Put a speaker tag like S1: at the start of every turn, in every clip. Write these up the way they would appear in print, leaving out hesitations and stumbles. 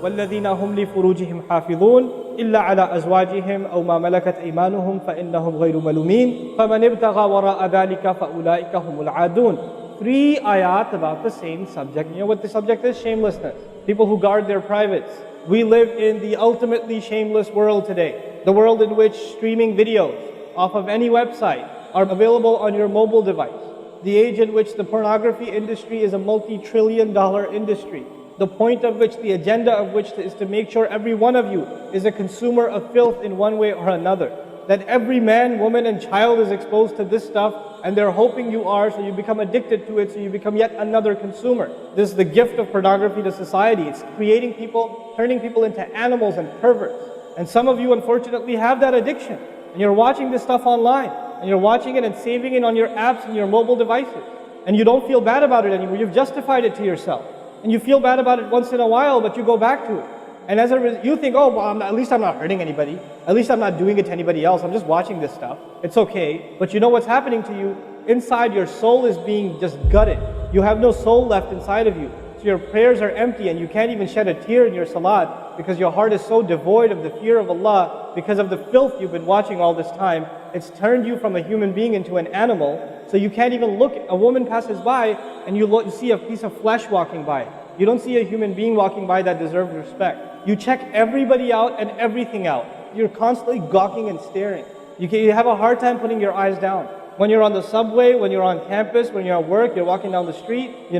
S1: وَالَّذِينَ هُمْ لِفُرُوجِهِمْ حَافِظُونَ إِلَّا عَلَى أَزْوَاجِهِمْ أَوْ مَا مَلَكَتْ أَيْمَانُهُمْ فَإِنَّهُمْ غَيْرُ مَلُومِينَ فَمَنِ ابْتَغَى وَرَاءَ ذَلِكَ فَأُولَٰئِكَ هُمُ الْعَادُونَ. 3 ayat about the same subject. You know what the subject is? Shamelessness. People who guard their privates. We live in the ultimately shameless world today. The world in which streaming videos off of any website are available on your mobile device. The age in which the pornography industry is a multi-trillion-dollar industry. The point of which, the agenda of which is to make sure every one of you is a consumer of filth in one way or another. That every man, woman and child is exposed to this stuff, and they're hoping you are, so you become addicted to it, so you become yet another consumer. This is the gift of pornography to society. It's creating people, turning people into animals and perverts. And some of you unfortunately have that addiction. And you're watching this stuff online. And you're watching it and saving it on your apps and your mobile devices. And you don't feel bad about it anymore. You've justified it to yourself. And you feel bad about it once in a while, but you go back to it. And as a result, you think, oh, well, at least I'm not hurting anybody. At least I'm not doing it to anybody else. I'm just watching this stuff. It's okay. But you know what's happening to you? Inside, your soul is being just gutted. You have no soul left inside of you. So your prayers are empty and you can't even shed a tear in your salat because your heart is so devoid of the fear of Allah because of the filth you've been watching all this time. It's turned you from a human being into an animal. So you can't even look. A woman passes by and you see a piece of flesh walking by. You don't see a human being walking by that deserves respect. You check everybody out and everything out. You're constantly gawking and staring. You have a hard time putting your eyes down. When you're on the subway, when you're on campus, when you're at work, you're walking down the street, you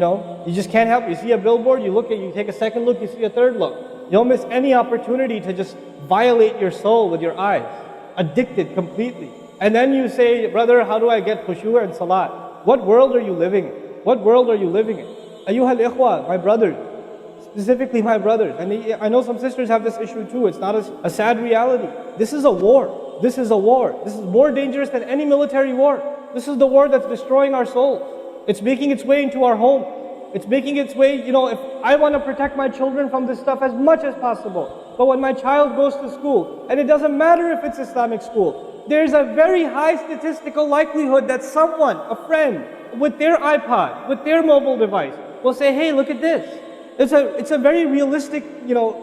S1: just can't help it. You see a billboard, you take a second look, you see a third look. You don't miss any opportunity to just violate your soul with your eyes. Addicted completely. And then you say, brother, how do I get khushu' and salat? What world are you living in? What world are you living in? Ayyuhal ikhwa, my brothers, specifically my brothers. And I know some sisters have this issue too. It's not a sad reality. This is a war. This is a war. This is more dangerous than any military war. This is the war that's destroying our souls. It's making its way into our home. It's making its way, if I want to protect my children from this stuff as much as possible. But when my child goes to school, and it doesn't matter if it's Islamic school, there's a very high statistical likelihood that someone, a friend, with their iPod, with their mobile device, will say, hey, look at this. It's a very realistic,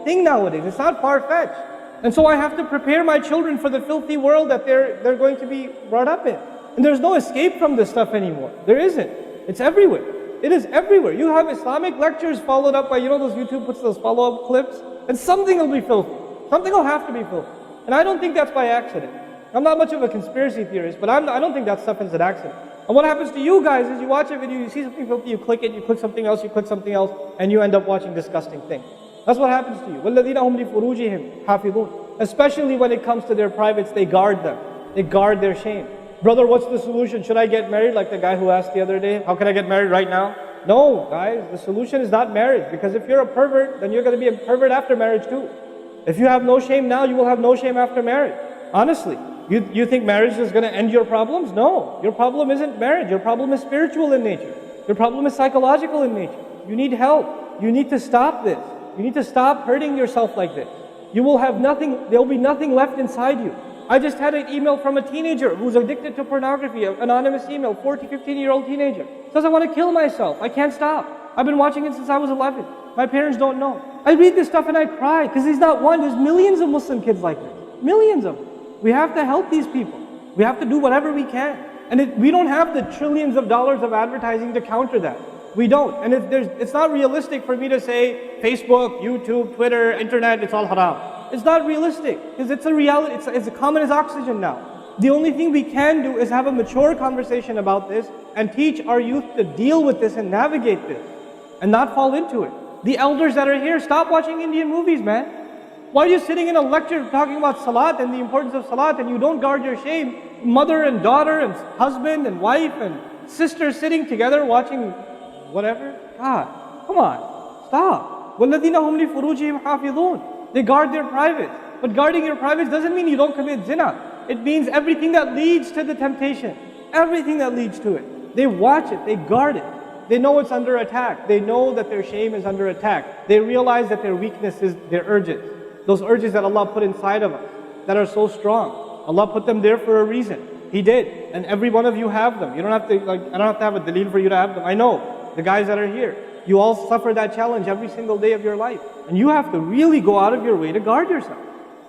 S1: thing nowadays. It's not far-fetched. And so I have to prepare my children for the filthy world that they're going to be brought up in. And there's no escape from this stuff anymore. There isn't. It's everywhere. It is everywhere. You have Islamic lectures followed up by, those YouTube puts those follow-up clips, and something will be filthy. Something will have to be filthy. And I don't think that's by accident. I'm not much of a conspiracy theorist, but I don't think that stuff is an accident. And what happens to you guys is you watch a video, you see something filthy, you click it, you click something else, and you end up watching disgusting things. That's what happens to you. وَالَّذِينَ هُمْ لِفُرُوجِهِمْ حَافِظُونَ. Especially when it comes to their privates, they guard them. They guard their shame. Brother, what's the solution? Should I get married? Like the guy who asked the other day, how can I get married right now? No, guys, the solution is not marriage. Because if you're a pervert, then you're going to be a pervert after marriage too. If you have no shame now, you will have no shame after marriage. Honestly. You think marriage is going to end your problems? No. Your problem isn't marriage. Your problem is spiritual in nature. Your problem is psychological in nature. You need help. You need to stop this. You need to stop hurting yourself like this. You will have nothing, there will be nothing left inside you. I just had an email from a teenager who's addicted to pornography, an anonymous email, 14, 15-year-old teenager. Says, I want to kill myself. I can't stop. I've been watching it since I was 11. My parents don't know. I read this stuff and I cry because he's not one. There's millions of Muslim kids like this. Millions of them. We have to help these people. We have to do whatever we can. And we don't have the trillions of dollars of advertising to counter that. We don't. And it's not realistic for me to say Facebook, YouTube, Twitter, internet, it's all haram. It's not realistic because it's a reality. It's as common as oxygen now. The only thing we can do is have a mature conversation about this and teach our youth to deal with this and navigate this and not fall into it. The elders that are here, stop watching Indian movies, man. Why are you sitting in a lecture talking about salat and the importance of salat and you don't guard your shame? Mother and daughter and husband and wife and sister sitting together watching whatever? God, come on, stop. وَالَّذِينَ هُمْ لِفُرُوجِهِمْ حَافِظُونَ. They guard their privates. But guarding your privates doesn't mean you don't commit zina. It means everything that leads to the temptation. Everything that leads to it. They watch it, they guard it. They know it's under attack. They know that their shame is under attack. They realize that their weakness is their urges. Those urges that Allah put inside of us, that are so strong. Allah put them there for a reason. He did. And every one of you have them. You don't have to, I don't have to have a dalil for you to have them. I know, the guys that are here. You all suffer that challenge every single day of your life. And you have to really go out of your way to guard yourself.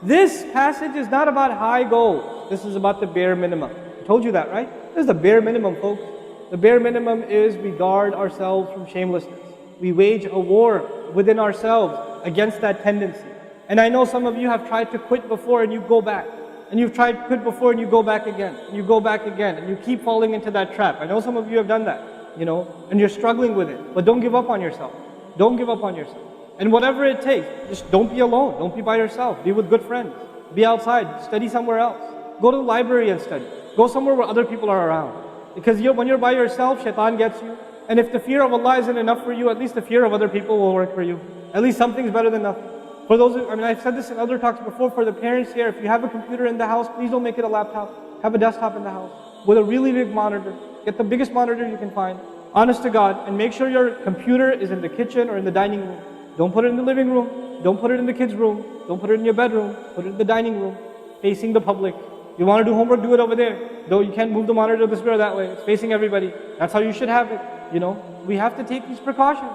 S1: This passage is not about high goals. This is about the bare minimum. I told you that, right? This is the bare minimum, folks. The bare minimum is we guard ourselves from shamelessness. We wage a war within ourselves against that tendency. And I know some of you have tried to quit before and you go back. And you've tried to quit before and you go back again. And you go back again. And you keep falling into that trap. I know some of you have done that, and you're struggling with it. But don't give up on yourself. Don't give up on yourself. And whatever it takes, just don't be alone. Don't be by yourself. Be with good friends. Be outside. Study somewhere else. Go to the library and study. Go somewhere where other people are around. Because when you're by yourself, shaitan gets you. And if the fear of Allah isn't enough for you, at least the fear of other people will work for you. At least something's better than nothing. For those, I've said this in other talks before, for the parents here, if you have a computer in the house, please don't make it a laptop. Have a desktop in the house with a really big monitor. Get the biggest monitor you can find. Honest to God. And make sure your computer is in the kitchen or in the dining room. Don't put it in the living room. Don't put it in the kids' room. Don't put it in your bedroom. Put it in the dining room, facing the public. You want to do homework, do it over there. Though you can't move the monitor this way or that way. It's facing everybody. That's how you should have it. We have to take these precautions.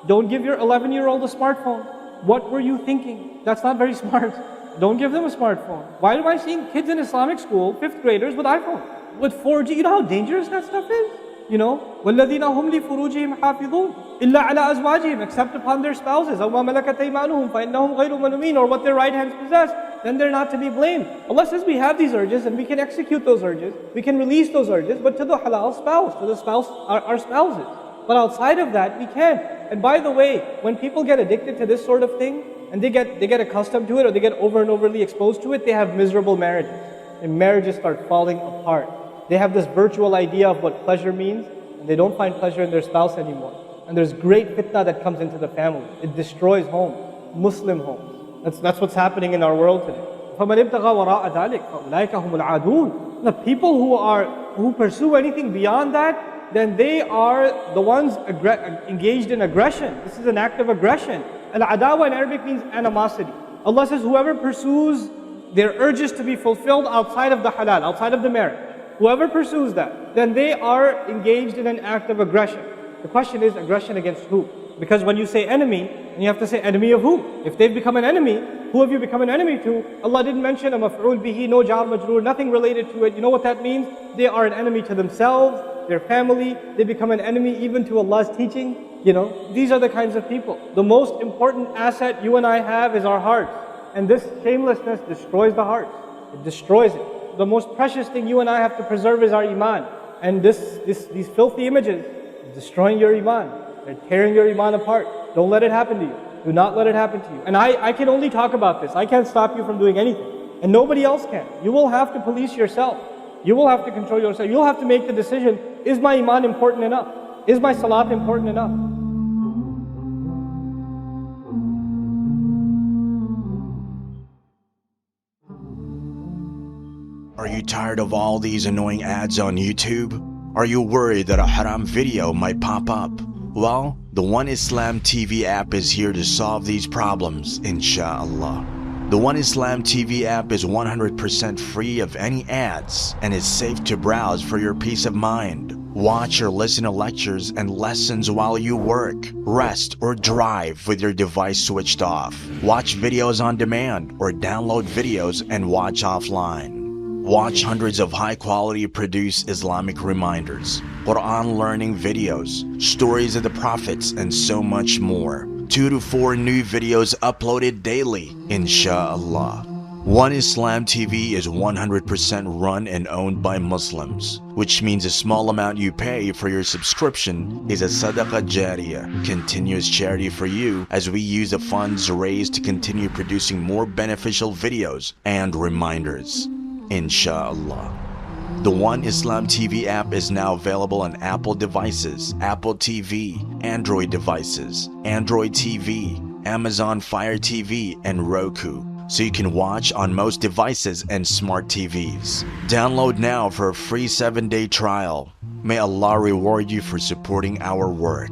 S1: Don't give your 11-year-old a smartphone. What were you thinking? That's not very smart. Don't give them a smartphone. Why am I seeing kids in Islamic school, 5th graders, with iPhone? With 4G, you know how dangerous that stuff is? وَالَّذِينَ هُمْ لِفُرُوجِهِمْ حَافِظُونَ إِلَّا عَلَىٰ أَزْوَاجِهِمْ except upon their spouses. أَوْ مَا مَلَكَتْ أَيْمَانُهُمْ فَإِنَّهُمْ غَيْرُ مَلُومِينَ or what their right hands possess, then they're not to be blamed. Allah says we have these urges and we can execute those urges. We can release those urges, but to the halal spouse, to the spouse, our spouses. But outside of that, we can't. And by the way, when people get addicted to this sort of thing, and they get accustomed to it, or they get over and overly exposed to it, they have miserable marriages. And marriages start falling apart. They have this virtual idea of what pleasure means, and they don't find pleasure in their spouse anymore. And there's great fitna that comes into the family. It destroys homes, Muslim homes. That's what's happening in our world today. فَمَنِ ابْتَغَى وَرَاءَ ذَلِكَ فَأُولَٰئِكَ هُمُ الْعَادُونَ. The people who pursue anything beyond that, then they are the ones engaged in aggression. This is an act of aggression. Al-adawa in Arabic means animosity. Allah says whoever pursues their urges to be fulfilled outside of the halal, outside of the marriage, whoever pursues that, then they are engaged in an act of aggression. The question is aggression against who? Because when you say enemy, then you have to say enemy of who? If they've become an enemy, who have you become an enemy to? Allah didn't mention a maf'ul bihi, no jar majroor, nothing related to it. You know what that means? They are an enemy to themselves, their family. They become an enemy even to Allah's teaching. These are the kinds of people. The most important asset you and I have is our hearts. And this shamelessness destroys the heart. It destroys it. The most precious thing you and I have to preserve is our iman. And these filthy images are destroying your iman. They're tearing your iman apart. Don't let it happen to you. Do not let it happen to you. And I can only talk about this. I can't stop you from doing anything. And nobody else can. You will have to police yourself. You will have to control yourself. You'll have to make the decision, is my iman important enough? Is my salat important enough?
S2: Are you tired of all these annoying ads on YouTube? Are you worried that a haram video might pop up? Well, the One Islam TV app is here to solve these problems, inshallah. The One Islam TV app is 100% free of any ads and is safe to browse for your peace of mind. Watch or listen to lectures and lessons while you work, rest, or drive with your device switched off. Watch videos on demand or download videos and watch offline. Watch hundreds of high-quality produced Islamic reminders, Quran learning videos, stories of the prophets, and so much more. 2 to 4 new videos uploaded daily, inshallah. One Islam TV is 100% run and owned by Muslims, which means a small amount you pay for your subscription is a sadaqah jariyah, continuous charity for you as we use the funds raised to continue producing more beneficial videos and reminders, inshallah. The One Islam TV app is now available on Apple devices, Apple TV, Android devices, Android TV, Amazon Fire TV, and Roku, so you can watch on most devices and smart TVs. Download now for a free 7-day trial. May Allah reward you for supporting our work.